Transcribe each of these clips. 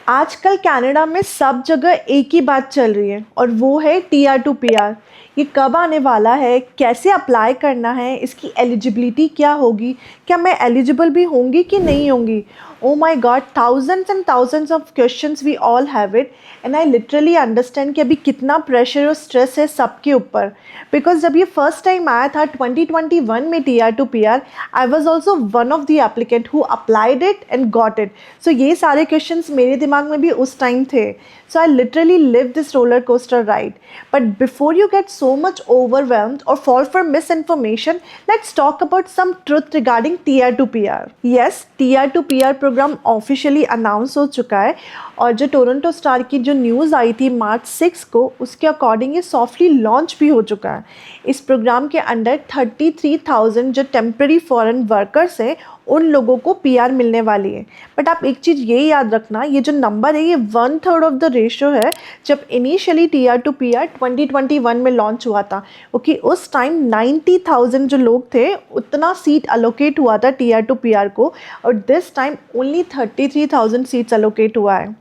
आजकल कनाडा में सब जगह एक ही बात चल रही है और वो है टीआर टू पीआर। ये कब आने वाला है, कैसे अप्लाई करना है, इसकी एलिजिबिलिटी क्या होगी, क्या मैं एलिजिबल भी होंगी कि नहीं होंगी। Oh my god, thousands and thousands of questions we all have it. And I literally understand कि अभी कितना प्रेशर और स्ट्रेस है सबके ऊपर। बिकॉज जब ये फर्स्ट टाइम आया था 2021 में TR to PR, I was also one of the applicant who applied it and got it. So ये सारे क्वेश्चंस मेरे दिमाग में भी उस टाइम थे। So I literally live this roller coaster ride. But before you get so much overwhelmed or fall for misinformation, let's talk about some truth regarding TR2PR. Yes, TR2PR program officially announce हो चुका है और जो Toronto star की जो news आई थी मार्च 6 को, उसके अकॉर्डिंग ये सॉफ्टली लॉन्च भी हो चुका है। इस प्रोग्राम के अंडर 33,000 जो टेम्प्रेरी फॉरेन वर्कर्स हैं उन लोगों को पीआर मिलने वाली है। बट आप एक चीज़ ये याद रखना, ये जो नंबर है ये 1/3 ऑफ द रेशो है जब इनिशियली टीआर टू पीआर 2021 में लॉन्च हुआ था। ओके, उस टाइम 90,000 जो लोग थे उतना सीट अलोकेट हुआ था टीआर टू पीआर को, और this time only 33,000 seats allocate हुआ है।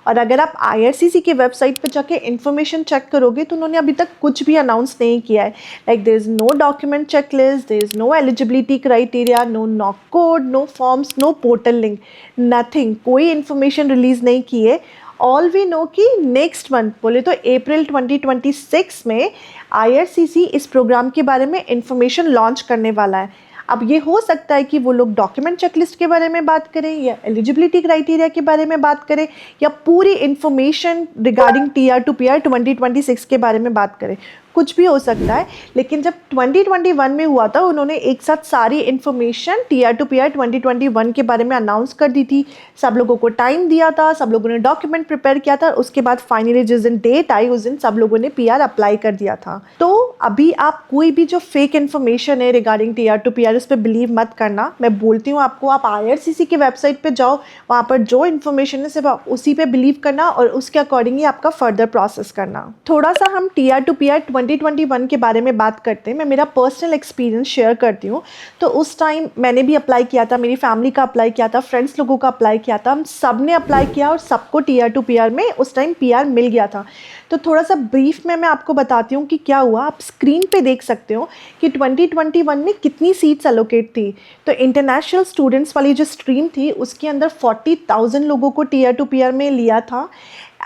और अगर आप आईआरसीसी की वेबसाइट पर जाके इन्फॉर्मेशन चेक करोगे तो उन्होंने अभी तक कुछ भी अनाउंस नहीं किया है। Like there is no document checklist, there is no eligibility criteria, no NOC code, no forms, no portal link, nothing. कोई इन्फॉर्मेशन रिलीज़ नहीं की है। ऑल वी नो कि नेक्स्ट मंथ, बोले तो अप्रैल 2026 में आईआरसीसी इस प्रोग्राम के बारे में इंफॉर्मेशन लॉन्च करने वाला है। अब ये हो सकता है कि वो लोग डॉक्यूमेंट चेकलिस्ट के बारे में बात करें या एलिजिबिलिटी क्राइटेरिया के बारे में बात करें या पूरी information regarding TR to PR 2026 के बारे में बात करें। कुछ भी हो सकता है। लेकिन जब 2021 में हुआ था उन्होंने एक साथ सारी इन्फॉर्मेशन टीआर टू पीआर 2021 के बारे में अनाउंस कर दी थी। सब लोगों को टाइम दिया था, सब लोगों ने डॉक्यूमेंट प्रिपेयर किया था, उसके बाद फाइनली जिस दिन डेट आई उस दिन सब लोगों ने पीआर अप्लाई कर दिया था। तो अभी आप कोई भी जो फेक इन्फॉर्मेशन है रिगार्डिंग टीआर टू पीआर उस पर बिलीव मत करना। मैं बोलती हूँ आपको, आप आईआरसीसी की वेबसाइट पर जाओ, वहाँ पर जो इन्फॉर्मेशन है सिर्फ आप उसी पे बिलीव करना और उसके अकॉर्डिंग ही आपका फर्दर प्रोसेस करना। थोड़ा सा हम टीआर टू पीआर 2021 के बारे में बात करते हैं। मैं मेरा पर्सनल एक्सपीरियंस शेयर करती हूँ। तो उस टाइम मैंने भी अप्लाई किया था, मेरी फैमिली का अप्लाई किया था, फ्रेंड्स लोगों का अप्लाई किया था, हम सब ने अप्लाई किया और सबको टीआर टू पीआर में उस टाइम पीआर मिल गया था। तो थोड़ा सा ब्रीफ में मैं आपको बताती हूँ कि क्या हुआ। आप स्क्रीन पे देख सकते हो कि 2021 में कितनी सीट्स एलोकेट थी। तो इंटरनेशनल स्टूडेंट्स वाली जो स्ट्रीम थी उसके अंदर 40,000 लोगों को टीआर टू पीआर में लिया था।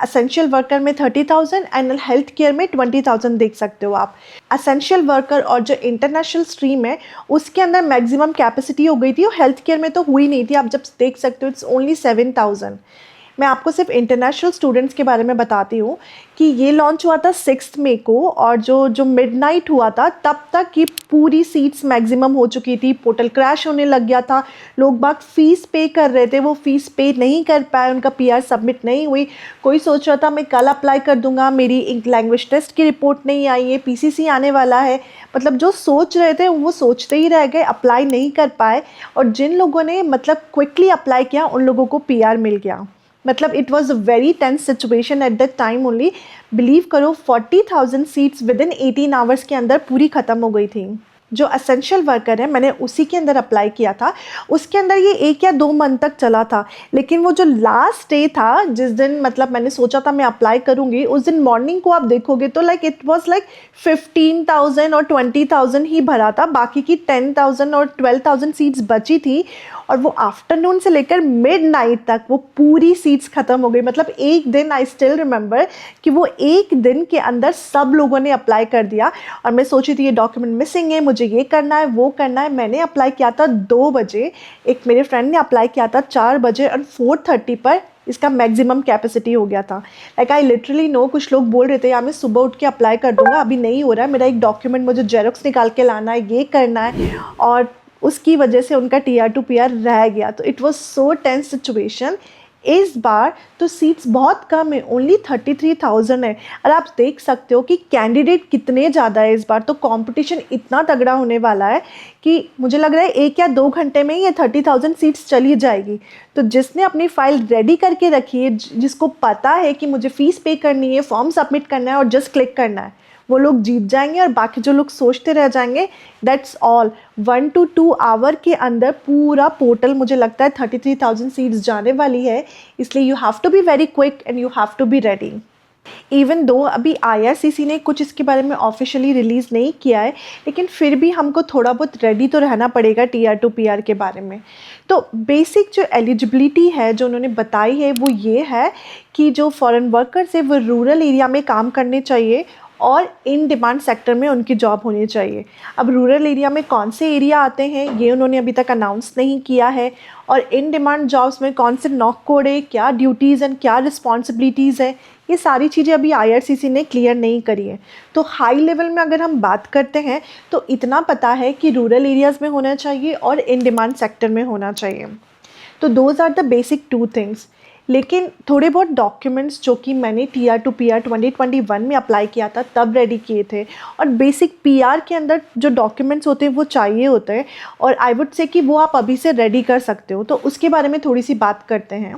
एसेंशियल वर्कर में 30,000 एंड हेल्थ केयर में 20,000 देख सकते हो आप। एसेंशियल वर्कर और जो इंटरनेशनल स्ट्रीम है उसके अंदर मैक्सिमम कैपेसिटी हो गई थी और हेल्थ केयर में तो हुई नहीं थी। आप जब देख सकते हो इट्स ओनली 7,000। मैं आपको सिर्फ इंटरनेशनल स्टूडेंट्स के बारे में बताती हूँ कि ये लॉन्च हुआ था 6 मई को और जो मिडनाइट हुआ था तब तक की पूरी सीट्स मैक्सिमम हो चुकी थी। पोर्टल क्रैश होने लग गया था, लोग बाग फीस पे कर रहे थे, वो फीस पे नहीं कर पाए, उनका पीआर सबमिट नहीं हुई। कोई सोच रहा था मैं कल अप्लाई कर दूंगा, मेरी लैंग्वेज टेस्ट की रिपोर्ट नहीं आई है, पीसीसी आने वाला है। मतलब जो सोच रहे थे वो सोचते ही रह गए, अप्लाई नहीं कर पाए। और जिन लोगों ने मतलब क्विकली अप्लाई किया उन लोगों को पीआर मिल गया। मतलब it was a very tense situation at that time only. Believe करो 40,000 सीट्स विद इन 18 आवर्स के अंदर पूरी ख़त्म हो गई थी। जो असेंशियल वर्कर है मैंने उसी के अंदर अप्लाई किया था, उसके अंदर ये 1 या 2 मंथ तक चला था। लेकिन वो जो लास्ट डे था जिस दिन मतलब मैंने सोचा था मैं अप्लाई करूँगी, उस दिन मॉर्निंग को आप देखोगे तो लाइक इट वाज लाइक 15,000 और 20,000 ही भरा था, बाकी की 10,000 और 12,000 सीट्स बची थी। और वो आफ्टरनून से लेकर मिडनाइट तक वो पूरी सीट्स ख़त्म हो गई। मतलब एक दिन, आई स्टिल रिमेंबर कि वो एक दिन के अंदर सब लोगों ने अप्लाई कर दिया। और मैं सोची थी ये डॉक्यूमेंट मिसिंग है, मुझे ये करना है वो करना है। मैंने अप्लाई किया था 2 बजे, एक मेरे फ्रेंड ने अप्लाई किया था 4 बजे और 4:30 पर इसका मैक्सिमम कैपेसिटी हो गया था। लाइक आई लिटरली नो, कुछ लोग बोल रहे थे यार मैं सुबह उठ के अप्लाई कर दूंगा, अभी नहीं हो रहा है, मेरा एक डॉक्यूमेंट मुझे जेरोक्स निकाल के लाना है, ये करना है। और उसकी वजह से उनका टीआर टू पीआर रह गया। तो it was so tense situation. इस बार तो सीट्स बहुत कम है, ओनली 33,000 है। और आप देख सकते हो कि कैंडिडेट कितने ज़्यादा है इस बार। तो कंपटीशन इतना तगड़ा होने वाला है कि मुझे लग रहा है 1 या 2 घंटे में ही ये 30,000 सीट्स चली जाएगी। तो जिसने अपनी फ़ाइल रेडी करके रखी है, जिसको पता है कि मुझे फ़ीस पे करनी है, फॉर्म सबमिट करना है और जस्ट क्लिक करना है, वो लोग जीत जाएंगे और बाकी जो लोग सोचते रह जाएंगे। That's all. 1 to 2 आवर के अंदर पूरा पोर्टल मुझे लगता है 33,000 सीट्स जाने वाली है, इसलिए you have to be very quick and you have to be ready. Even though अभी आईआरसीसी ने कुछ इसके बारे में ऑफिशियली रिलीज़ नहीं किया है, लेकिन फिर भी हमको थोड़ा बहुत रेडी तो रहना पड़ेगा टीआर टू पीआर के बारे में। तो बेसिक जो एलिजिबिलिटी है जो उन्होंने बताई है वो ये है कि जो फॉरेन वर्कर्स है वो रूरल एरिया में काम करने चाहिए और इन डिमांड सेक्टर में उनकी जॉब होनी चाहिए। अब रूरल एरिया में कौन से एरिया आते हैं ये उन्होंने अभी तक अनाउंस नहीं किया है, और इन डिमांड जॉब्स में कौन से नॉक कोड है, क्या ड्यूटीज़ एंड क्या रिस्पॉन्सिबिलिटीज़ है, ये सारी चीज़ें अभी आईआरसीसी ने क्लियर नहीं करी है। तो हाई लेवल में अगर हम बात करते हैं तो इतना पता है कि रूरल एरियाज़ में होना चाहिए और इन डिमांड सेक्टर में होना चाहिए। तो those are the basic 2 things. लेकिन थोड़े बहुत डॉक्यूमेंट्स जो कि मैंने टीआर टू पीआर 2021 में अप्लाई किया था तब रेडी किए थे, और बेसिक पीआर के अंदर जो डॉक्यूमेंट्स होते हैं वो चाहिए होते हैं, और आई वुड से कि वो आप अभी से रेडी कर सकते हो। तो उसके बारे में थोड़ी सी बात करते हैं।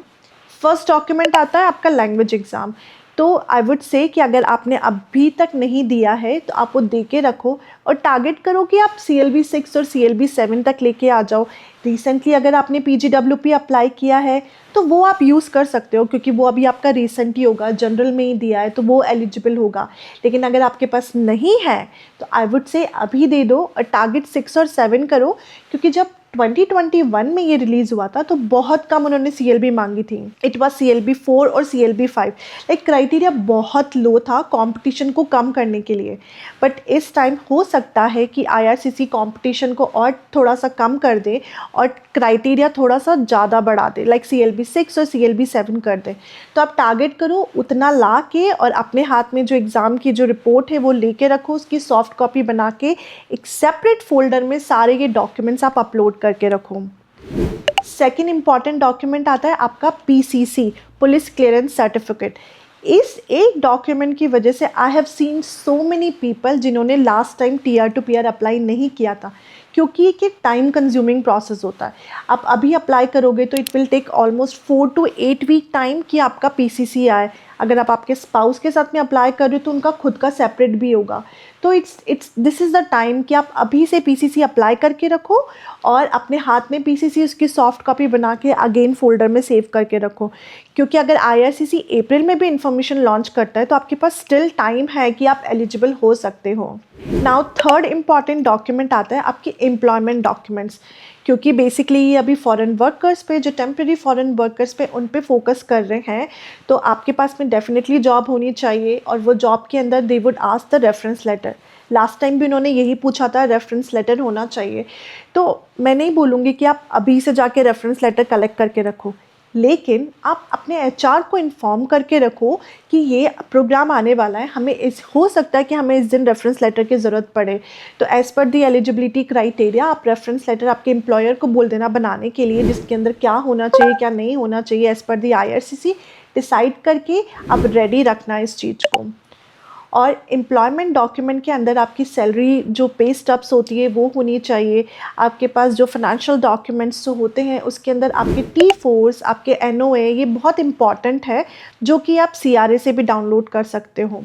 फर्स्ट डॉक्यूमेंट आता है आपका लैंग्वेज एग्ज़ाम। तो आई वुड से कि अगर आपने अभी तक नहीं दिया है तो आप वो दे के रखो और टारगेट करो कि आप CLB 6 और CLB 7 तक लेके आ जाओ। रिसेंटली अगर आपने PGWP अप्लाई किया है तो वो आप यूज़ कर सकते हो, क्योंकि वो अभी आपका रिसेंट ही होगा, जनरल में ही दिया है तो वो एलिजिबल होगा। लेकिन अगर आपके पास नहीं है तो आई वुड से अभी दे दो और टारगेट 6 और 7 करो, क्योंकि जब 2021 में ये रिलीज़ हुआ था तो बहुत कम उन्होंने CLB मांगी थी। इट वाज CLB 4 और CLB 5। लाइक क्राइटेरिया बहुत लो था कंपटीशन को कम करने के लिए। बट इस टाइम हो सकता है कि IRCC कंपटीशन को और थोड़ा सा कम कर दे और क्राइटेरिया थोड़ा सा ज़्यादा बढ़ा दे, लाइक CLB 6 और CLB 7 कर दे। तो आप टारगेट करो उतना ला के, और अपने हाथ में जो एग्ज़ाम की जो रिपोर्ट है वो लेके रखो, उसकी सॉफ्ट कॉपी बना के एक सेपरेट फोल्डर में सारे ये डॉक्यूमेंट्स आप अपलोड करके रखो। सेकेंड इंपॉर्टेंट डॉक्यूमेंट आता है आपका PCC, पुलिस क्लियरेंस सर्टिफिकेट। इस एक डॉक्यूमेंट की वजह से I have seen so many people जिन्होंने last time TR to PR apply नहीं किया था, क्योंकि एक टाइम कंज्यूमिंग प्रोसेस होता है। आप अभी अप्लाई करोगे तो it will take almost 4 to 8 week time कि आपका PCC आए। अगर आप आपके स्पाउस के साथ में अप्लाई कर रहे हो तो उनका खुद का सेपरेट भी होगा। तो दिस इज़ द टाइम कि आप अभी से PCC अप्लाई करके रखो और अपने हाथ में PCC उसकी सॉफ्ट कॉपी बना के अगेन फोल्डर में सेव करके रखो, क्योंकि अगर IRCC अप्रैल में भी इंफॉर्मेशन लॉन्च करता है तो आपके पास स्टिल टाइम है कि आप एलिजिबल हो सकते हो। नाउ थर्ड इम्पॉर्टेंट डॉक्यूमेंट आता है आपके एम्प्लॉयमेंट डॉक्यूमेंट्स, क्योंकि बेसिकली ये अभी फॉरेन वर्कर्स पे, जो टेम्प्रेरी फॉरेन वर्कर्स पे, उन पे फोकस कर रहे हैं। तो आपके पास में डेफिनेटली जॉब होनी चाहिए, और वो जॉब के अंदर they would ask the reference letter. Last time भी उन्होंने यही पूछा था, रेफरेंस लेटर होना चाहिए। तो मैं नहीं बोलूँगी कि आप अभी से जाके रेफरेंस लेटर कलेक्ट करके रखो, लेकिन आप अपने HR को इन्फॉर्म करके रखो कि ये प्रोग्राम आने वाला है, हमें हो सकता है कि हमें इस दिन रेफरेंस लेटर की ज़रूरत पड़े। तो एज़ पर दी एलिजिबिलिटी क्राइटेरिया आप रेफरेंस लेटर आपके एम्प्लॉयर को बोल देना बनाने के लिए, जिसके अंदर क्या होना चाहिए क्या नहीं होना चाहिए एज़ पर दी IRCC डिसाइड करके आप रेडी रखना इस चीज़ को। और एम्प्लॉयमेंट डॉक्यूमेंट के अंदर आपकी सैलरी जो पे स्टब्स होती है वो होनी चाहिए। आपके पास जो फाइनेंशियल डॉक्यूमेंट्स जो होते हैं उसके अंदर आपके T4s, आपके NOA, ये बहुत इंपॉर्टेंट है, जो कि आप CRA से भी डाउनलोड कर सकते हो।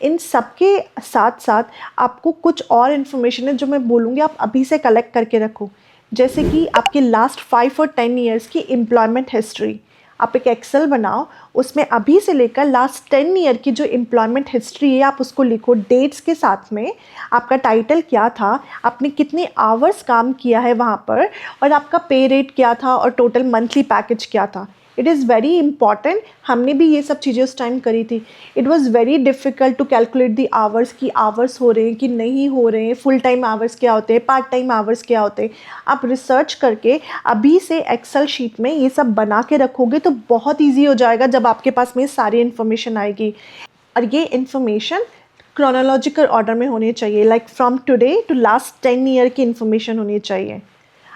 इन सब के साथ साथ आपको कुछ और इन्फॉर्मेशन है जो मैं बोलूँगी आप अभी से कलेक्ट करके रखो, जैसे कि आपके लास्ट 5 और 10 ईयर्स की एम्प्लॉयमेंट हिस्ट्री। आप एक एक्सेल बनाओ, उसमें अभी से लेकर लास्ट 10 ईयर की जो एम्प्लॉयमेंट हिस्ट्री है आप उसको लिखो, डेट्स के साथ में। आपका टाइटल क्या था, आपने कितने आवर्स काम किया है वहाँ पर, और आपका पे रेट क्या था, और टोटल मंथली पैकेज क्या था। It is very important. हमने भी ये सब चीज़ें उस टाइम करी थी। It was very difficult to calculate the hours, कि आवर्स हो रहे हैं कि नहीं हो रहे हैं, फुल टाइम आवर्स क्या होते हैं, पार्ट टाइम आवर्स क्या होते हैं। आप रिसर्च करके अभी से एक्सेल शीट में ये सब बना के रखोगे तो बहुत ईजी हो जाएगा जब आपके पास में सारी इन्फॉर्मेशन आएगी। और ये इन्फॉर्मेशन क्रोनोलॉजिकल ऑर्डर में होनी चाहिए, like from today to last 10 year की इन्फॉर्मेशन होनी चाहिए।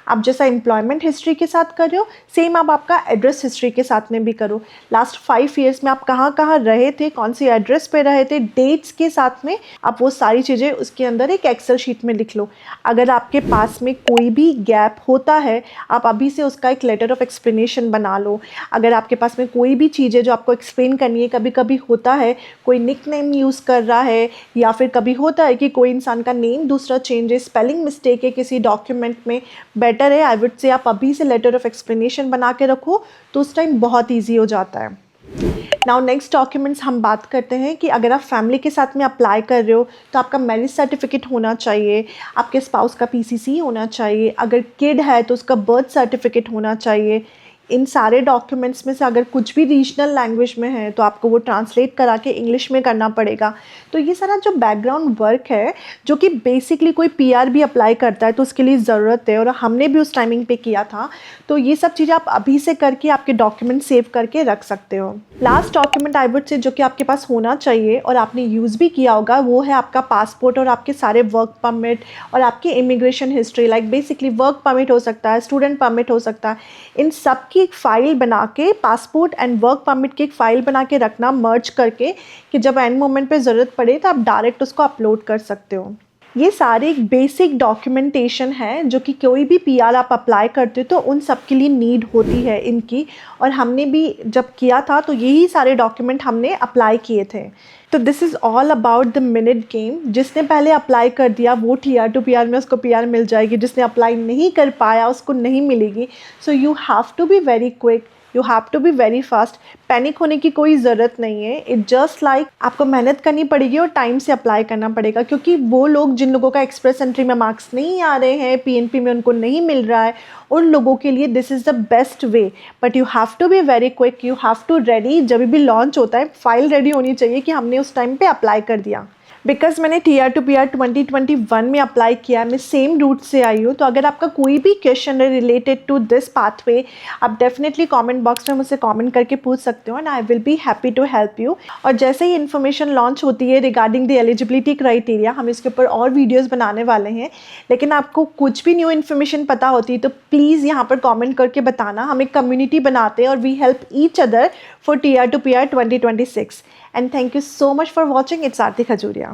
आप जैसा एम्प्लॉयमेंट हिस्ट्री के साथ कर रहे हो सेम आप आपका एड्रेस हिस्ट्री के साथ में भी करो। लास्ट 5 ईयर्स में आप कहाँ कहाँ रहे थे, कौन सी एड्रेस पे रहे थे, डेट्स के साथ में आप वो सारी चीज़ें उसके अंदर एक एक्सेल शीट में लिख लो। अगर आपके पास में कोई भी गैप होता है आप अभी से उसका एक लेटर ऑफ एक्सप्लेनेशन बना लो। अगर आपके पास में कोई भी चीज़ है जो आपको एक्सप्लेन करनी है, कभी कभी होता है कोई निक नेम यूज़ कर रहा है या फिर कभी होता है कि कोई इंसान का नेम दूसरा चेंज है, स्पेलिंग मिस्टेक है किसी डॉक्यूमेंट में, बेटर है आई वुड से आप अभी से लेटर ऑफ एक्सप्लेनेशन बना के रखो तो उस टाइम बहुत ईजी हो जाता है। नाउ नेक्स्ट डॉक्यूमेंट्स हम बात करते हैं कि अगर आप फैमिली के साथ में अप्लाई कर रहे हो तो आपका मैरिज सर्टिफिकेट होना चाहिए, आपके स्पाउस का पीसीसी होना चाहिए, अगर किड है तो उसका बर्थ सर्टिफिकेट होना चाहिए। इन सारे डॉक्यूमेंट्स में से अगर कुछ भी रीजनल लैंग्वेज में है तो आपको वो ट्रांसलेट करा के इंग्लिश में करना पड़ेगा। तो ये सारा जो बैकग्राउंड वर्क है जो कि बेसिकली कोई पीआर भी अप्लाई करता है तो उसके लिए ज़रूरत है और हमने भी उस टाइमिंग पे किया था। तो ये सब चीज़ें आप अभी से करके आपके डॉक्यूमेंट सेव करके रख सकते हो। Last document I would say जो कि आपके पास होना चाहिए और आपने यूज़ भी किया होगा वो है आपका पासपोर्ट और आपके सारे वर्क परमिट और आपकी immigration history. Like basically work permit हो सकता है, स्टूडेंट परमिट हो सकता है, इन सब की एक फ़ाइल बना के पासपोर्ट एंड वर्क परमिट की एक फ़ाइल बना के रखना मर्ज करके कि जब एंड मोमेंट पे ज़रूरत पड़े तो आप डायरेक्ट उसको अपलोड कर सकते हो। ये सारे एक बेसिक डॉक्यूमेंटेशन है जो कि कोई भी पीआर आप अप्लाई करते हो तो उन सब के लिए नीड होती है इनकी, और हमने भी जब किया था तो यही सारे डॉक्यूमेंट हमने अप्लाई किए थे। तो this is all about the minute game. जिसने पहले अप्लाई कर दिया वो टीआर टू पीआर में उसको पीआर मिल जाएगी, जिसने अप्लाई नहीं कर पाया उसको नहीं मिलेगी। So you have to be very quick, you have to be very fast. Panic होने की कोई ज़रूरत नहीं है। इट जस्ट लाइक आपको मेहनत करनी पड़ेगी और टाइम से अप्लाई करना पड़ेगा, क्योंकि वो लोग जिन लोगों का एक्सप्रेस एंट्री में मार्क्स नहीं आ रहे हैं, पीएनपी में उनको नहीं मिल रहा है, उन लोगों के लिए this is the best way. But you have to be very quick, you have to ready. जब भी लॉन्च होता है फाइल रेडी होनी चाहिए कि हमने उस टाइम पे अप्लाई कर दिया। बिकॉज मैंने टीआर टू पीआर 2021 में अप्लाई किया, मैं सेम रूट से आई हूँ। तो अगर आपका कोई भी क्वेश्चन है रिलेटेड टू दिस पाथवे आप डेफिनेटली कमेंट बॉक्स में मुझसे कमेंट करके पूछ सकते हो and I will be happy to help you. और जैसे ही इन्फॉर्मेशन लॉन्च होती है रिगार्डिंग द एलिजिबिलिटी क्राइटेरिया हम इसके ऊपर और वीडियोज़ बनाने वाले हैं। लेकिन आपको कुछ भी न्यू इन्फॉर्मेशन पता होती है तो प्लीज़ यहाँ पर कॉमेंट करके बताना। हम एक कम्युनिटी बनाते हैं और we help each other for TR to PR 2026। And thank you so much for watching. It's Aarti Khajuria.